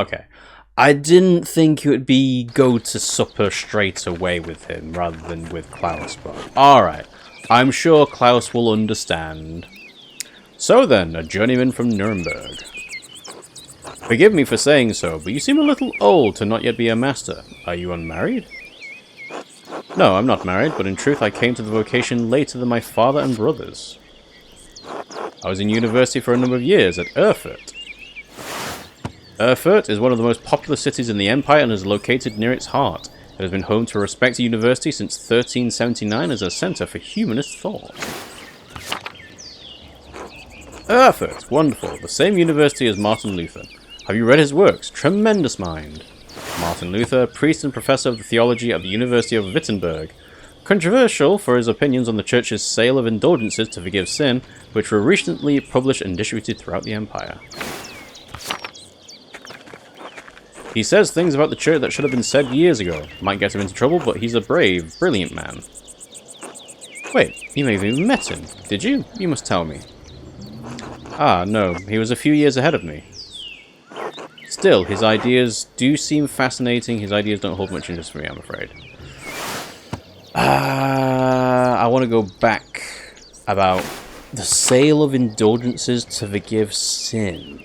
Okay. I didn't think it would be go to supper straight away with him rather than with Klaus, but alright. I'm sure Klaus will understand. So then, a journeyman from Nuremberg. Forgive me for saying so, but you seem a little old to not yet be a master. Are you unmarried? No, I'm not married, but in truth I came to the vocation later than my father and brothers. I was in university for a number of years at Erfurt. Erfurt is one of the most popular cities in the Empire and is located near its heart. It has been home to a respected university since 1379 as a centre for humanist thought. Erfurt, wonderful. The same university as Martin Luther. Have you read his works? Tremendous mind. Martin Luther, priest and professor of theology at the University of Wittenberg. Controversial for his opinions on the church's sale of indulgences to forgive sin, which were recently published and distributed throughout the empire. He says things about the church that should have been said years ago. Might get him into trouble, but he's a brave, brilliant man. Wait, you may have even met him. Did you? You must tell me. Ah, no, he was a few years ahead of me. Still, his ideas do seem fascinating. His ideas don't hold much interest for me, I'm afraid. I want to go back about the sale of indulgences to forgive sin.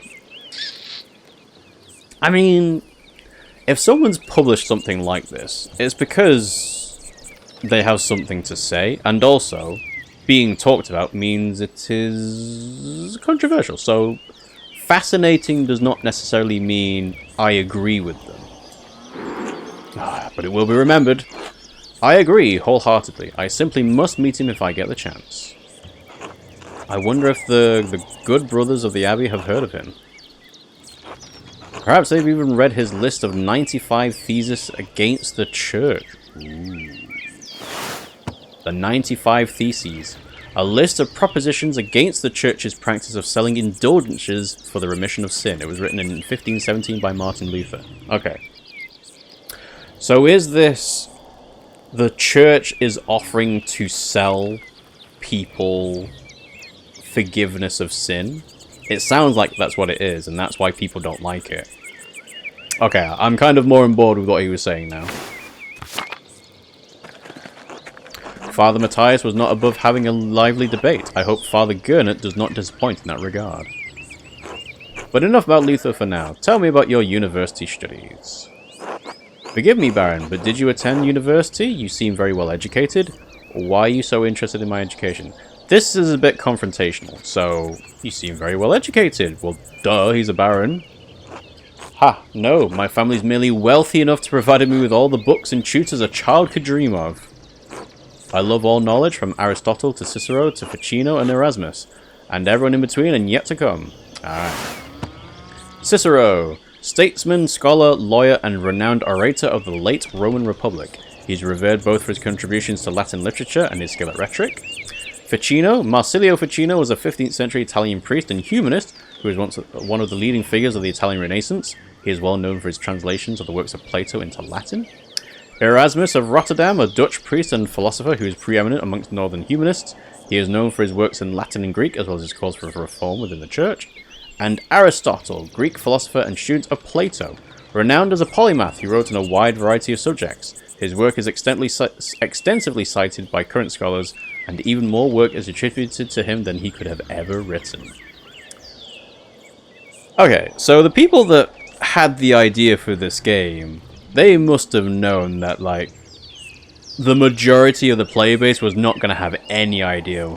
I mean, if someone's published something like this, it's because they have something to say, and also, being talked about means it is controversial, so fascinating does not necessarily mean I agree with them. But it will be remembered. I agree wholeheartedly. I simply must meet him if I get the chance. I wonder if the good brothers of the Abbey have heard of him. Perhaps they've even read his list of 95 theses against the church. Ooh. The 95 Theses. A list of propositions against the church's practice of selling indulgences for the remission of sin. It was written in 1517 by Martin Luther. Okay. So is this... the church is offering to sell people forgiveness of sin? It sounds like that's what it is, and that's why people don't like it. Okay, I'm kind of more on board with what he was saying now. Father Matthias was not above having a lively debate. I hope Father Gernot does not disappoint in that regard. But enough about Luther for now. Tell me about your university studies. Forgive me, Baron, but did you attend university? You seem very well educated. Why are you so interested in my education? This is a bit confrontational, so you seem very well educated. Well, duh, he's a baron. Ha, no, my family's merely wealthy enough to provide me with all the books and tutors a child could dream of. I love all knowledge, from Aristotle to Cicero to Ficino and Erasmus, and everyone in between and yet to come. Alright. Cicero, statesman, scholar, lawyer, and renowned orator of the late Roman Republic. He's revered both for his contributions to Latin literature and his skill at rhetoric. Ficino, Marsilio Ficino was a 15th century Italian priest and humanist who was once one of the leading figures of the Italian Renaissance. He is well known for his translations of the works of Plato into Latin. Erasmus of Rotterdam, a Dutch priest and philosopher who is preeminent amongst northern humanists. He is known for his works in Latin and Greek, as well as his calls for reform within the church. And Aristotle, Greek philosopher and student of Plato. Renowned as a polymath, he wrote on a wide variety of subjects. His work is extensively cited by current scholars, and even more work is attributed to him than he could have ever written. Okay, so the people that had the idea for this game, they must have known that, like, the majority of the player base was not going to have any idea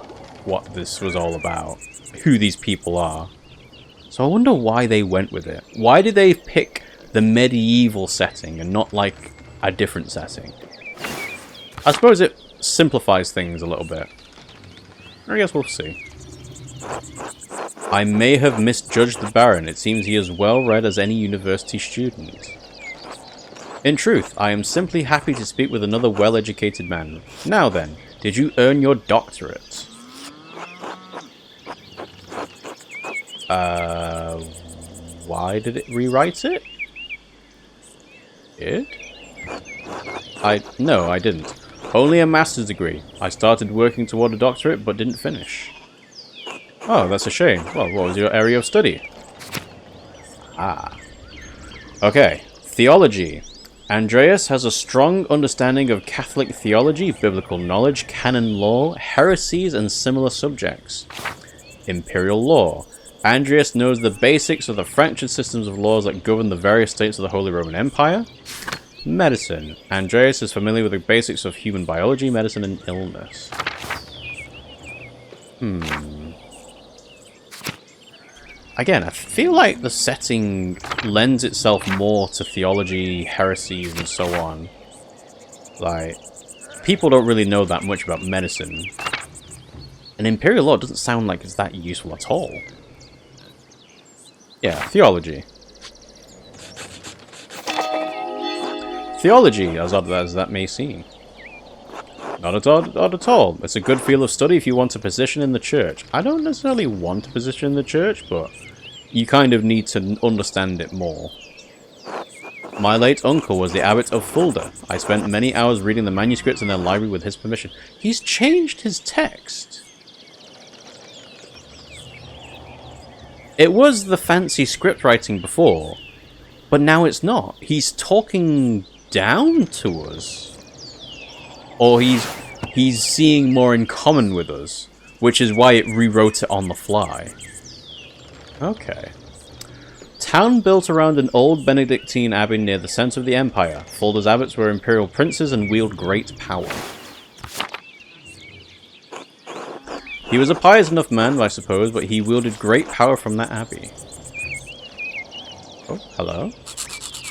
what this was all about, who these people are. So I wonder why they went with it. Why did they pick the medieval setting and not, like, a different setting? I suppose it simplifies things a little bit. I guess we'll see. I may have misjudged the Baron. It seems he is well read as any university student. In truth, I am simply happy to speak with another well-educated man. Now then, did you earn your doctorate? Why did it rewrite it? No, I didn't. Only a master's degree. I started working toward a doctorate, but didn't finish. Oh, that's a shame. Well, what was your area of study? Ah. Okay, theology. Andreas has a strong understanding of Catholic theology, biblical knowledge, canon law, heresies, and similar subjects. Imperial law. Andreas knows the basics of the fractured systems of laws that govern the various states of the Holy Roman Empire. Medicine. Andreas is familiar with the basics of human biology, medicine, and illness. Again, I feel like the setting lends itself more to theology, heresies, and so on. Like, people don't really know that much about medicine. And Imperial law doesn't sound like it's that useful at all. Yeah, theology. Theology, as odd as that may seem. Not odd at all. It's a good field of study if you want a position in the church. I don't necessarily want a position in the church, but you kind of need to understand it more. My late uncle was the abbot of Fulda. I spent many hours reading the manuscripts in their library with his permission. He's changed his text. It was the fancy script writing before, but now it's not. He's talking down to us. Or he's seeing more in common with us, which is why it rewrote it on the fly. Okay. Town built around an old Benedictine Abbey near the centre of the empire. Fulda's abbots were imperial princes and wielded great power. He was a pious enough man, I suppose, but he wielded great power from that abbey. Oh, hello.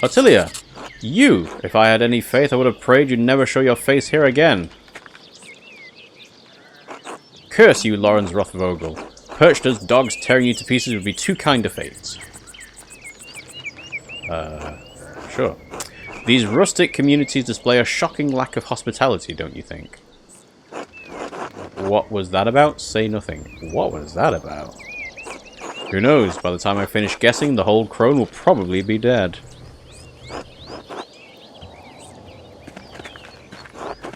Ottilia! You! If I had any faith, I would have prayed you'd never show your face here again. Curse you, Lorenz Rothvogel. Perched as dogs tearing you to pieces would be too kind a fate. Sure. These rustic communities display a shocking lack of hospitality, don't you think? What was that about? Say nothing. What was that about? Who knows? By the time I finish guessing, the whole crone will probably be dead.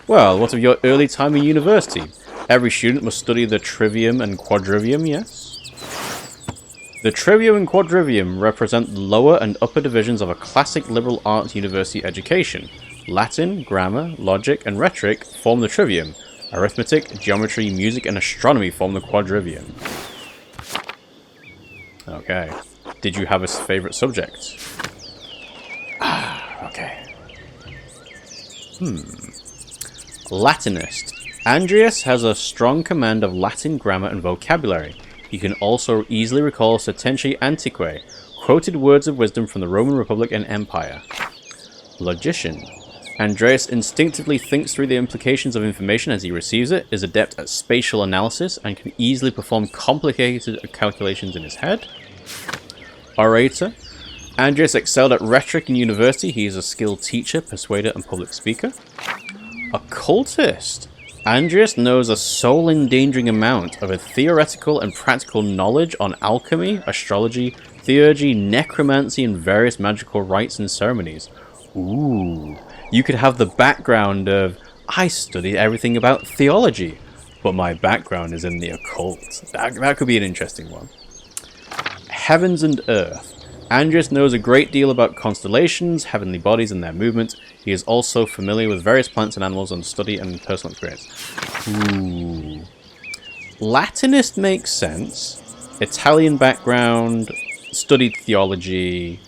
Well, what of your early time in university? Every student must study the trivium and quadrivium, yes? The trivium and quadrivium represent the lower and upper divisions of a classic liberal arts university education. Latin, grammar, logic, and rhetoric form the trivium. Arithmetic, geometry, music, and astronomy form the quadrivium. Okay. Did you have a favourite subject? Okay. Latinist. Andreas has a strong command of Latin grammar and vocabulary. He can also easily recall Sententia Antiquae, quoted words of wisdom from the Roman Republic and Empire. Logician. Andreas instinctively thinks through the implications of information as he receives it, is adept at spatial analysis, and can easily perform complicated calculations in his head. Orator. Andreas excelled at rhetoric in university. He is a skilled teacher, persuader, and public speaker. Occultist. Andreas knows a soul-endangering amount of a theoretical and practical knowledge on alchemy, astrology, theurgy, necromancy, and various magical rites and ceremonies. Ooh. You could have the background of, I studied everything about theology, but my background is in the occult. That could be an interesting one. Heavens and Earth. Andreas knows a great deal about constellations, heavenly bodies, and their movement. He is also familiar with various plants and animals on study and personal experience. Ooh. Latinist makes sense. Italian background, studied theology,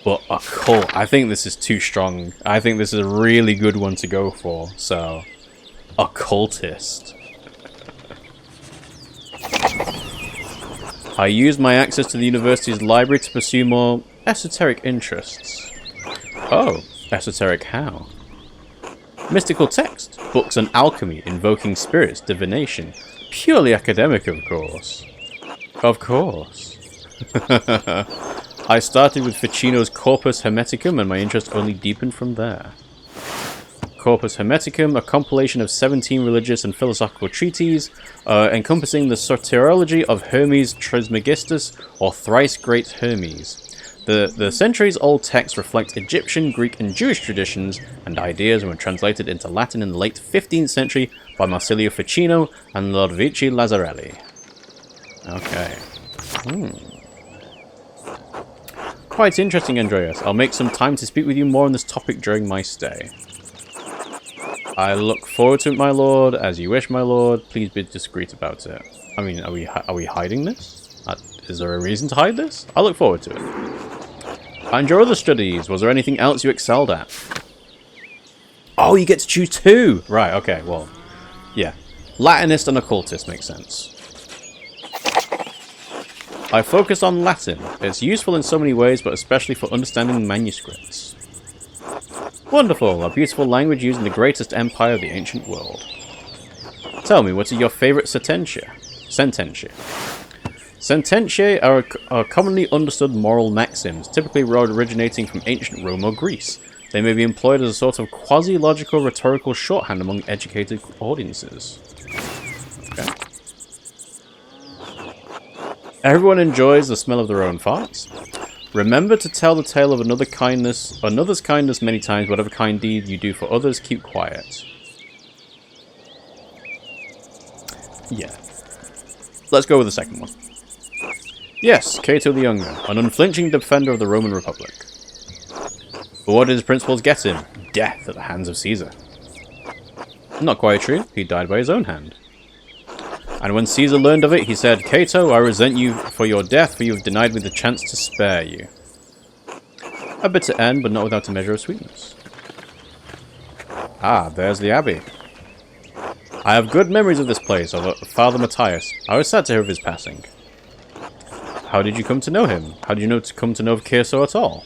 but occult. I think this is too strong. I think this is a really good one to go for. So, occultist. I use my access to the university's library to pursue more esoteric interests. Oh, esoteric how? Mystical text, books on alchemy, invoking spirits, divination. Purely academic, of course. Of course. I started with Ficino's Corpus Hermeticum, and my interest only deepened from there. Corpus Hermeticum, a compilation of 17 religious and philosophical treatises, encompassing the soteriology of Hermes Trismegistus, or Thrice Great Hermes. The centuries-old texts reflect Egyptian, Greek, and Jewish traditions and ideas, and were translated into Latin in the late 15th century by Marsilio Ficino and Lodovico Lazzarelli. Okay. Quite interesting, Andreas. I'll make some time to speak with you more on this topic during my stay. I look forward to it, my lord. As you wish, my lord. Please be discreet about it. I mean, are we hiding this? Is there a reason to hide this? I look forward to it. And your other studies, was there anything else you excelled at? Oh, you get to choose two! Right, okay, well, yeah. Latinist and occultist makes sense. I focus on Latin. It's useful in so many ways, but especially for understanding manuscripts. Wonderful, a beautiful language used in the greatest empire of the ancient world. Tell me, what are your favourite sententia? Sententiae are commonly understood moral maxims, typically originating from ancient Rome or Greece. They may be employed as a sort of quasi-logical rhetorical shorthand among educated audiences. Okay. Everyone enjoys the smell of their own farts. Remember to tell the tale of another's kindness many times. Whatever kind deed you do for others, keep quiet. Yeah. Let's go with the second one. Yes, Cato the Younger, an unflinching defender of the Roman Republic. But what did his principles get him? Death at the hands of Caesar. Not quite true. He died by his own hand. And when Caesar learned of it, he said, Cato, I resent you for your death, for you have denied me the chance to spare you. A bitter end, but not without a measure of sweetness. Ah, there's the Abbey. I have good memories of this place, of Father Matthias. I was sad to hear of his passing. How did you come to know him? How did you come to know of Kiersau at all?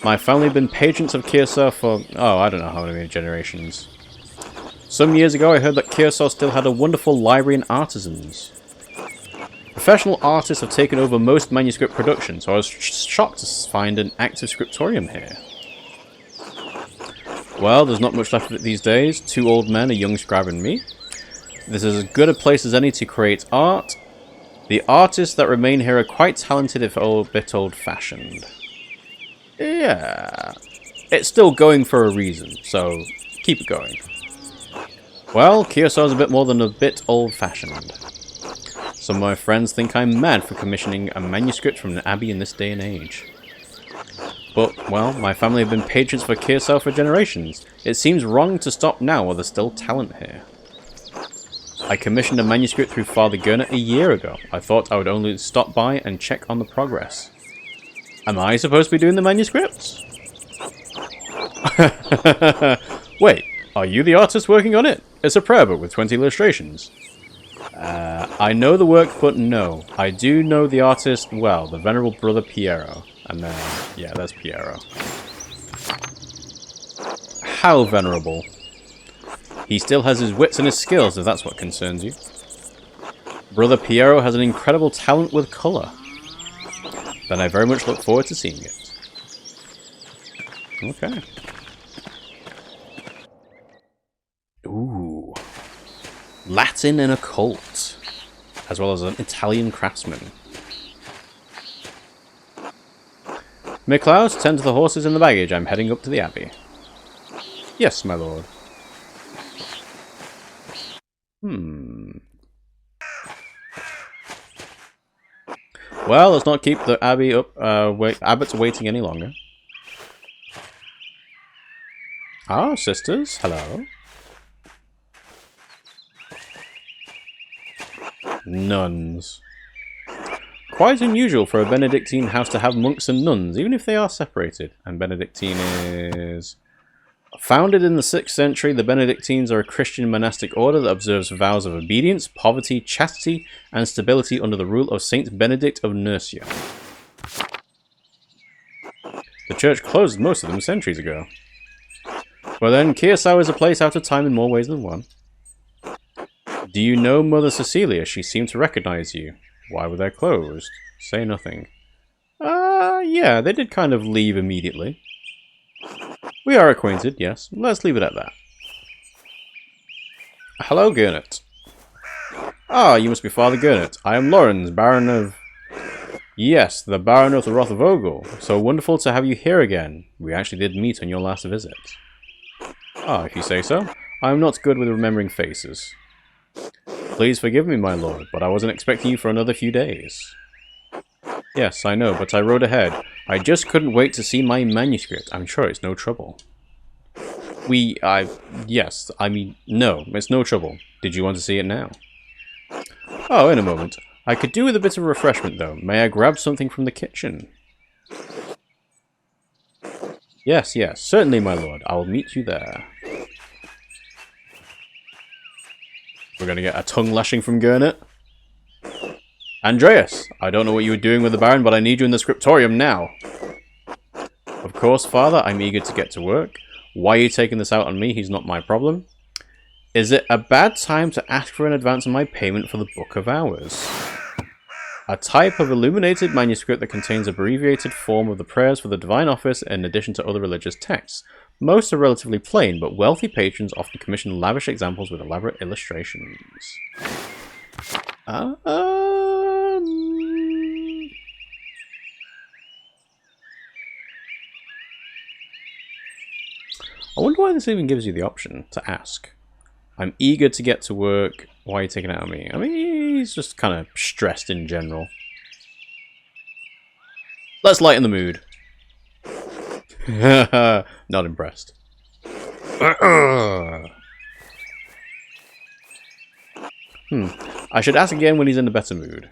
My family have been patrons of Kiersau for, I don't know how many generations. Some years ago I heard that Kiersau still had a wonderful library and artisans. Professional artists have taken over most manuscript production, so I was shocked to find an active scriptorium here. Well, there's not much left of it these days. 2 old men, a young scribe and me. This is as good a place as any to create art. The artists that remain here are quite talented if a bit old-fashioned. Yeah. It's still going for a reason, so keep it going. Well, Kiersau's a bit more than a bit old-fashioned. Some of my friends think I'm mad for commissioning a manuscript from an abbey in this day and age. But, well, my family have been patrons for Kiersau for generations. It seems wrong to stop now while there's still talent here. I commissioned a manuscript through Father Gernot a year ago. I thought I would only stop by and check on the progress. Am I supposed to be doing the manuscripts? Wait, are you the artist working on it? It's a prayer book with 20 illustrations. I know the work, but no. I do know the artist well, the venerable brother Piero. And then, yeah, there's Piero. How venerable? He still has his wits and his skills, if that's what concerns you. Brother Piero has an incredible talent with colour. Then I very much look forward to seeing it. Okay. Ooh. Latin and occult. As well as an Italian craftsman. Miklaus, tend to the horses and the baggage. I'm heading up to the Abbey. Yes, my lord. Well, let's not keep the Abbey up, abbots waiting any longer. Ah, sisters, hello. Nuns. Quite unusual for a Benedictine house to have monks and nuns, even if they are separated. And Benedictine is... Founded in the 6th century, the Benedictines are a Christian monastic order that observes vows of obedience, poverty, chastity, and stability under the rule of Saint Benedict of Nursia. The church closed most of them centuries ago. Well then, Kiersau is a place out of time in more ways than one. Do you know Mother Cecilia? She seemed to recognize you. Why were they closed? Say nothing. Yeah, they did kind of leave immediately. We are acquainted, yes. Let's leave it at that. Hello, Gernot. Ah, you must be Father Gernot. I am Lorenz, Baron of... Yes, the Baron of the Rothvogel. So wonderful to have you here again. We actually did meet on your last visit. Ah, if you say so. I am not good with remembering faces. Please forgive me, my lord, but I wasn't expecting you for another few days. Yes, I know, but I rode ahead. I just couldn't wait to see my manuscript. I'm sure it's no trouble. Yes, I mean, no, it's no trouble. Did you want to see it now? Oh, in a moment. I could do with a bit of refreshment, though. May I grab something from the kitchen? Yes, yes, certainly, my lord. I will meet you there. We're going to get a tongue lashing from Gurnet. Andreas, I don't know what you were doing with the Baron, but I need you in the scriptorium now. Of course, father, I'm eager to get to work. Why are you taking this out on me? He's not my problem. Is it a bad time to ask for an advance on my payment for the Book of Hours? A type of illuminated manuscript that contains abbreviated form of the prayers for the Divine Office in addition to other religious texts. Most are relatively plain, but wealthy patrons often commission lavish examples with elaborate illustrations. I wonder why this even gives you the option to ask. I'm eager to get to work. Why are you taking it out on me? I mean, he's just kind of stressed in general. Let's lighten the mood. Not impressed. I should ask again when he's in a better mood.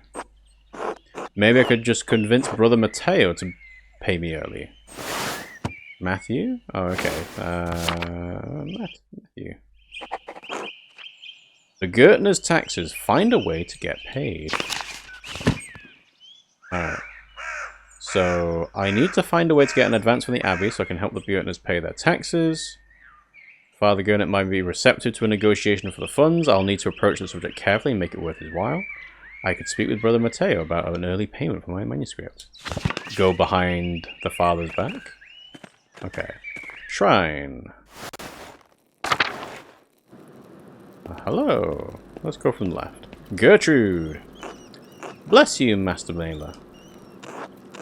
Maybe I could just convince Brother Matteo to pay me early. Matthew? Oh, okay. Matthew. The Gertner's taxes. Find a way to get paid. Alright. So, I need to find a way to get an advance from the Abbey so I can help the Gertners pay their taxes. Father Gurnet might be receptive to a negotiation for the funds. I'll need to approach the subject carefully and make it worth his while. I could speak with Brother Matteo about an early payment for my manuscript. Go behind the father's back. Okay. Shrine. Hello. Let's go from the left. Gertrude. Bless you, Master Maler.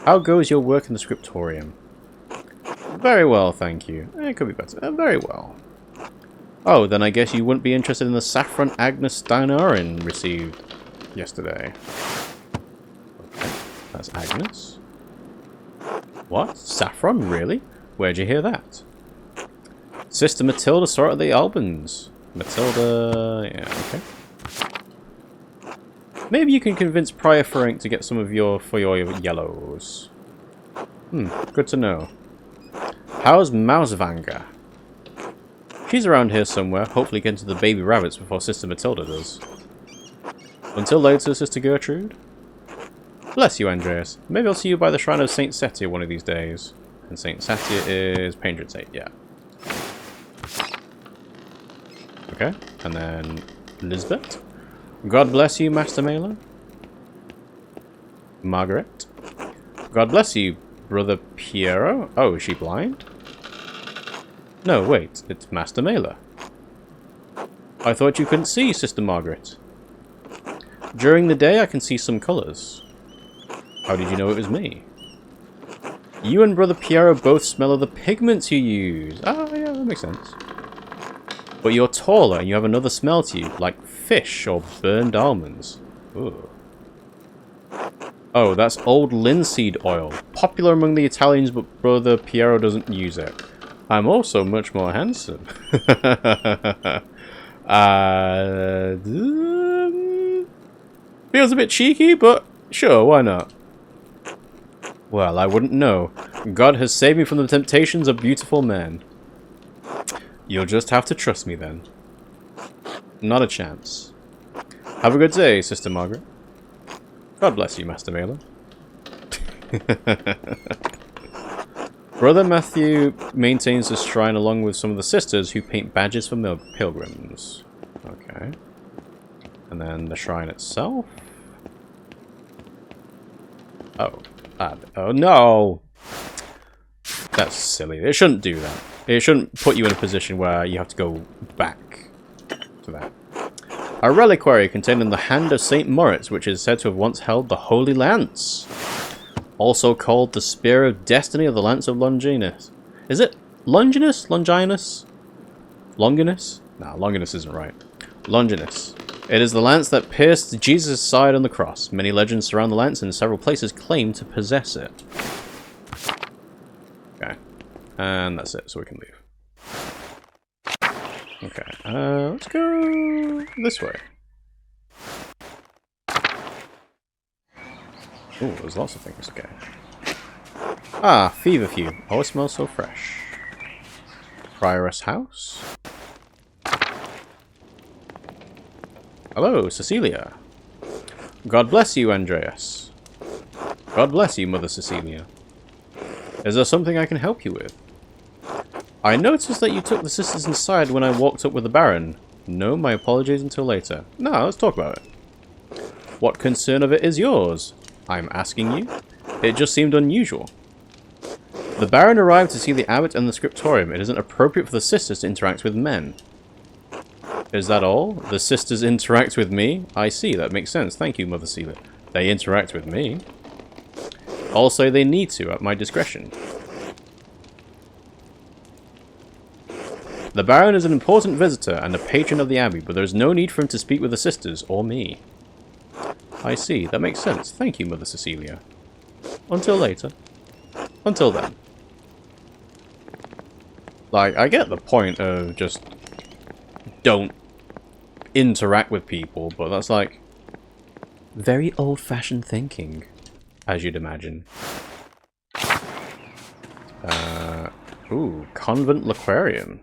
How goes your work in the scriptorium? Very well, thank you. It could be better. Very well. Oh, then I guess you wouldn't be interested in the saffron Agnes Steinarin received yesterday. Okay, that's Agnes. What? Saffron? Really? Where'd you hear that? Sister Matilda saw it at the Albans. Matilda... yeah, okay. Maybe you can convince Prior Frank to get some of your yellows. Good to know. How's Mausvanger? She's around here somewhere, hopefully getting to the baby rabbits before Sister Matilda does. Until later, Sister Gertrude. Bless you, Andreas. Maybe I'll see you by the Shrine of Saint Setia one of these days. And Saint Setia is Patron Saint, yeah. Okay, and then Lisbeth. God bless you, Master Maler. Margaret. God bless you, Brother Piero. Oh, is she blind? No, wait, it's Master Maler. I thought you couldn't see, Sister Margaret. During the day, I can see some colours. How did you know it was me? You and Brother Piero both smell of the pigments you use. Ah, yeah, that makes sense. But you're taller and you have another smell to you, like fish or burned almonds. Ooh. Oh, that's old linseed oil. Popular among the Italians, but Brother Piero doesn't use it. I'm also much more handsome. Feels a bit cheeky, but sure, why not? Well, I wouldn't know. God has saved me from the temptations of beautiful men. You'll just have to trust me then. Not a chance. Have a good day, Sister Margaret. God bless you, Master Maler. Brother Matthew maintains the shrine along with some of the sisters who paint badges for pilgrims. Okay. And then the shrine itself. Oh. Oh no! That's silly. It shouldn't do that. It shouldn't put you in a position where you have to go back to that. A reliquary contained in the hand of St. Moritz, which is said to have once held the Holy Lance. Also called the Spear of Destiny of the Lance of Longinus. Is it Longinus? Longinus? Longinus? Nah, Longinus isn't right. Longinus. It is the lance that pierced Jesus' side on the cross. Many legends surround the lance and several places claim to possess it. Okay. And that's it, so we can leave. Okay, let's go this way. Ooh, there's lots of things, okay. Ah, feverfew. Oh, it smells so fresh. Prioress house? Hello, Cecilia. God bless you, Andreas. God bless you, Mother Cecilia. Is there something I can help you with? I noticed that you took the sisters inside when I walked up with the Baron. No, my apologies until later. No, let's talk about it. What concern of it is yours? I'm asking you. It just seemed unusual. The Baron arrived to see the abbot and the scriptorium. It isn't appropriate for the sisters to interact with men. Is that all? The sisters interact with me? I see, that makes sense. Thank you, Mother Cecilia. They interact with me. Also, they need to, at my discretion. The Baron is an important visitor and a patron of the Abbey, but there is no need for him to speak with the sisters, or me. I see, that makes sense. Thank you, Mother Cecilia. Until later. Until then. Like, I get the point of just don't interact with people, but that's like very old-fashioned thinking, as you'd imagine. Ooh, Convent Laquarium.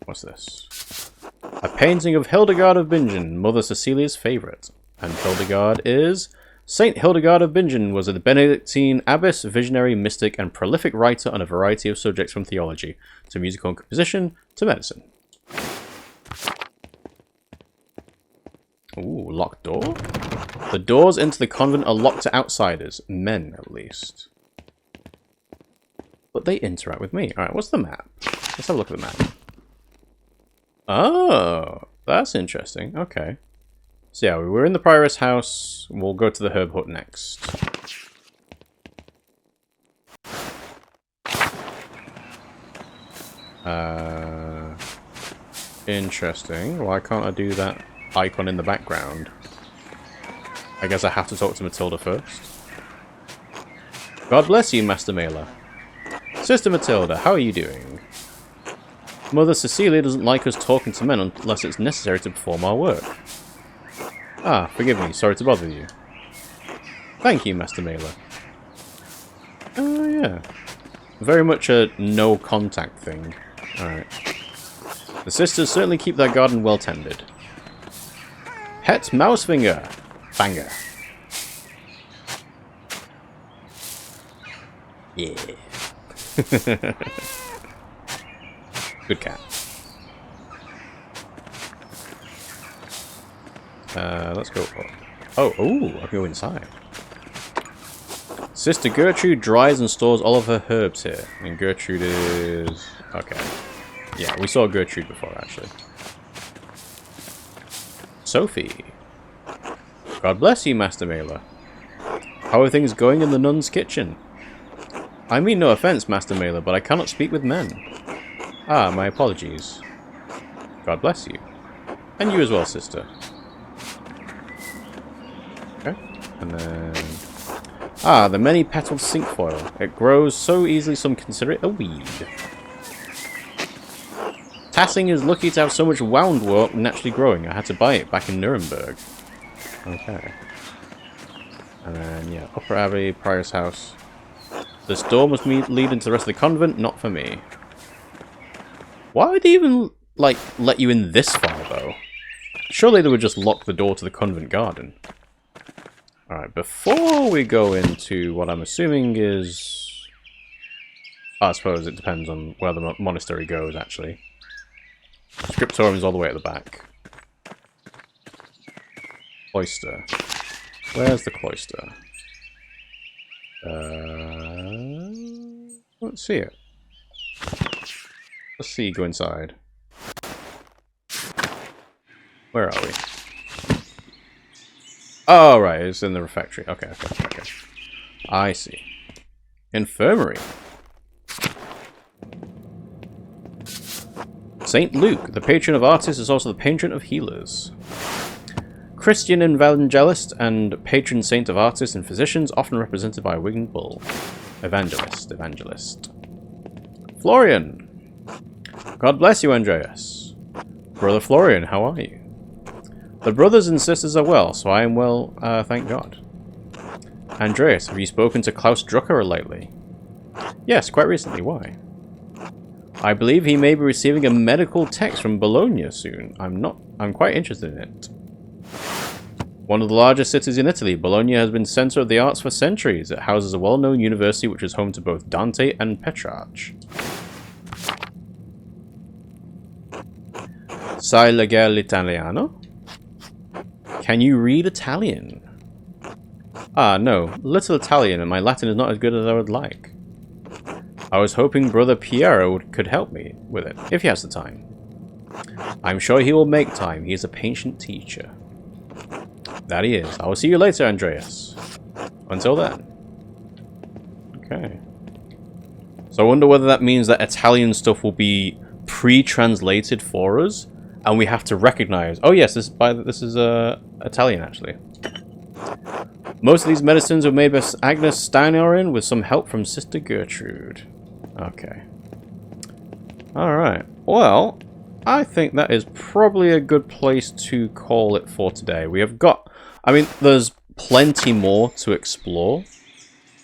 What's this? A painting of Hildegard of Bingen, Mother Cecilia's favourite. And Hildegard is... Saint Hildegard of Bingen was a Benedictine abbess, visionary, mystic, and prolific writer on a variety of subjects from theology to musical composition to medicine. Ooh, locked door? The doors into the convent are locked to outsiders. Men, at least. But they interact with me. Alright, what's the map? Let's have a look at the map. Oh, that's interesting. Okay. So yeah, we were in the Prioress house. We'll go to the Herb Hut next. Interesting. Why can't I do that icon in the background? I guess I have to talk to Matilda first. God bless you, Master Maler. Sister Matilda, how are you doing? Mother Cecilia doesn't like us talking to men unless it's necessary to perform our work. Ah, forgive me, sorry to bother you. Thank you, Master Maler. Oh, yeah. Very much a no-contact thing. Alright. The sisters certainly keep their garden well tended. Pet Mousefinger! Banger. Yeah. Good cat. Let's go. Oh, ooh, I can go inside. Sister Gertrude dries and stores all of her herbs here. And Gertrude is... Okay. Yeah, we saw Gertrude before, actually. Sophie. God bless you, Master Maler. How are things going in the nun's kitchen? I mean no offense, Master Maler, but I cannot speak with men. Ah, my apologies. God bless you. And you as well, sister. Okay. And then... Ah, the many-petaled cinquefoil. It grows so easily some consider it a weed. Tassing is lucky to have so much woundwork naturally growing. I had to buy it back in Nuremberg. Okay. And then, yeah, Upper Abbey, Prior's house. This door must lead into the rest of the convent, not for me. Why would they even, like, let you in this far, though? Surely they would just lock the door to the convent garden. Alright, before we go into what I'm assuming is... I suppose it depends on where the monastery goes, actually. Scriptorium is all the way at the back. Cloister. Where's the cloister? Let's see it. Let's see, go inside. Where are we? Oh, right, it's in the refectory. Okay. I see. Infirmary. Saint Luke, the patron of artists, is also the patron of healers. Christian evangelist and patron saint of artists and physicians, often represented by a winged bull. Evangelist. Florian. God bless you, Andreas. Brother Florian, how are you? The brothers and sisters are well, so I am well, thank God. Andreas, have you spoken to Klaus Drucker lately? Yes, quite recently. Why? I believe he may be receiving a medical text from Bologna soon. I'm quite interested in it. One of the largest cities in Italy, Bologna has been center of the arts for centuries. It houses a well-known university which is home to both Dante and Petrarch. Sai legge l'italiano? Can you read Italian? Ah, no. Little Italian, and my Latin is not as good as I would like. I was hoping Brother Piero could help me with it, if he has the time. I'm sure he will make time. He is a patient teacher. That he is. I will see you later, Andreas. Until then. Okay. So I wonder whether that means that Italian stuff will be pre-translated for us, and we have to recognize. Oh yes, this is Italian actually. Most of these medicines were made by Agnes Steinorin with some help from Sister Gertrude. Okay. Alright. Well, I think that is probably a good place to call it for today. We have got... I mean, there's plenty more to explore,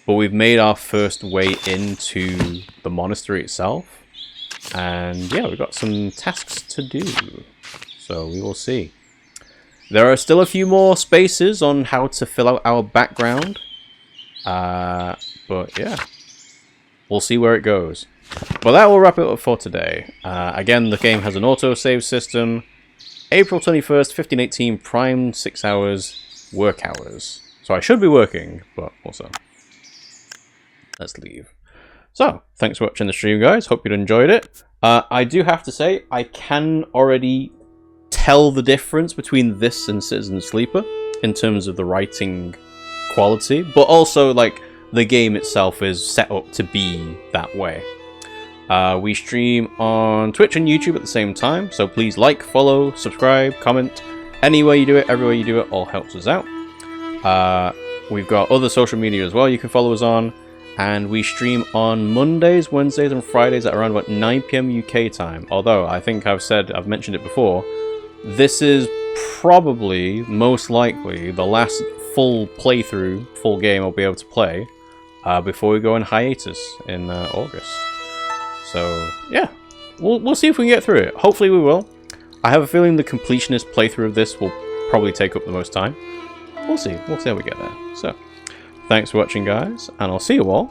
but we've made our first way into the monastery itself. And yeah, we've got some tasks to do. So we will see. There are still a few more spaces on how to fill out our background. But yeah, we'll see where it goes. Well, that will wrap it up for today. Again, the game has an autosave system. April 21st, 1518, prime 6 hours, work hours. So I should be working, but also, let's leave. So, thanks for watching the stream, guys. Hope you enjoyed it. I do have to say, I can already tell the difference between this and Citizen Sleeper in terms of the writing quality, but also, like, the game itself is set up to be that way. We stream on Twitch and YouTube at the same time, so please like, follow, subscribe, comment. Any way you do it, everywhere you do it, all helps us out. We've got other social media as well you can follow us on, and we stream on Mondays, Wednesdays, and Fridays at around about 9 PM UK time. Although, I think I've mentioned it before, this is probably, most likely, the last full playthrough, full game I'll be able to play before we go on hiatus in August. So, yeah, we'll see if we can get through it. Hopefully we will. I have a feeling the completionist playthrough of this will probably take up the most time. We'll see how we get there. So, thanks for watching, guys, and I'll see you all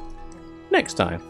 next time.